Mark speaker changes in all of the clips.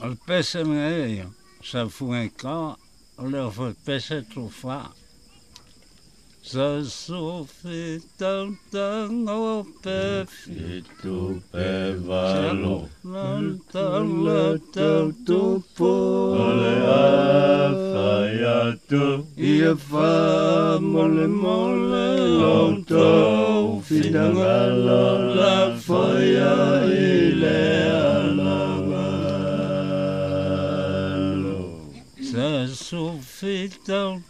Speaker 1: Al pese me io, sa funga ka, le fo pese tu fa. Sa sofi tang o pe
Speaker 2: Fitu pe valo.
Speaker 1: Nantala tu po.
Speaker 2: Ole a fayatu.
Speaker 1: Ia fa mole mole
Speaker 2: Loto fidangalo la foya ile alangalo.
Speaker 1: Sa sofi tang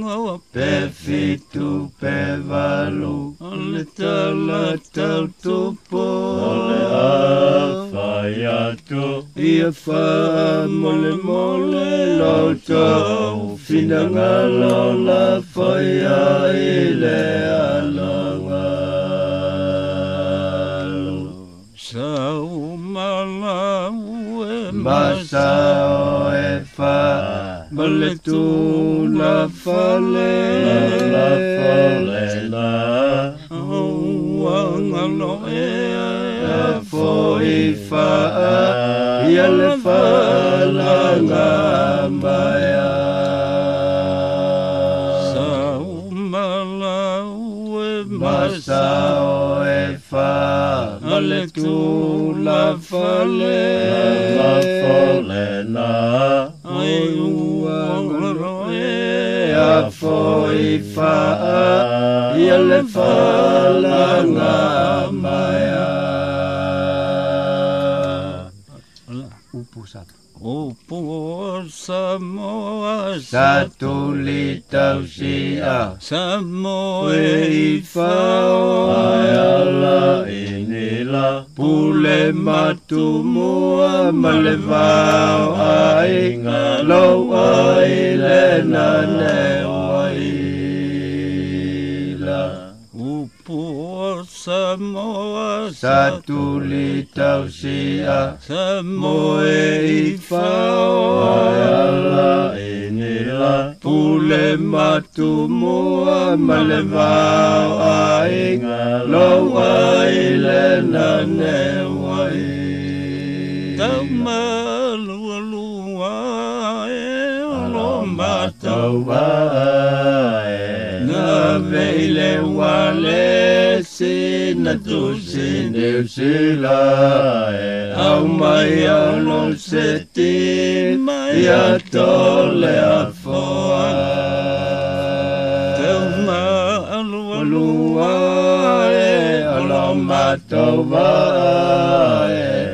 Speaker 1: o
Speaker 2: Pe fitu pe valo.
Speaker 1: Ole tala tu po.
Speaker 2: Ole a fayatu.
Speaker 1: Ia fa mole mole
Speaker 2: Loto fidangalo la foya ile alangalo.
Speaker 1: Sa umala ue
Speaker 2: Masao e fa
Speaker 1: Bale tu la fale
Speaker 2: la folena
Speaker 1: Wangalo
Speaker 2: e
Speaker 1: e
Speaker 2: foi fa ia le fa la ngambaya
Speaker 1: Sa umala ue
Speaker 2: Masao e fa
Speaker 1: Bale tu la fale
Speaker 2: la folena
Speaker 1: Ai wangalo e
Speaker 2: a foi fa ia le fa la ngambaya
Speaker 1: Upo Samoa
Speaker 2: satu litau sia
Speaker 1: Samoa
Speaker 2: Wei fao ayala inilah pule matumua malevao ainga lo ailena newaila
Speaker 1: Upo Samoa
Speaker 2: satu litau sia
Speaker 1: Samoa
Speaker 2: fao ayala inilah pule matumua malevao ainga lo ailena newai
Speaker 1: Tamalualua e lomata
Speaker 2: Tau na veile wale sina tu sine sila au mai alo seti ya tole afoa
Speaker 1: Tamalualua
Speaker 2: e aloma tova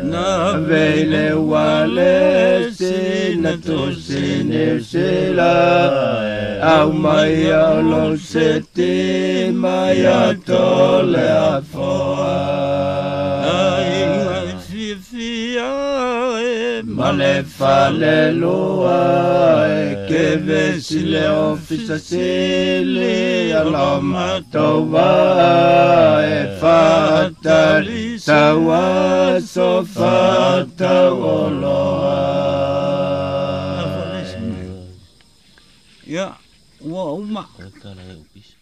Speaker 2: na veile wale sina tu sine sila au mai alo seti mai atole afoa
Speaker 1: Ai fifia e
Speaker 2: male fale loa che vesi le office sili aloma tova e fatta tawa so fatta oloa
Speaker 1: Ya, wa uma.
Speaker 2: Kata lah upis.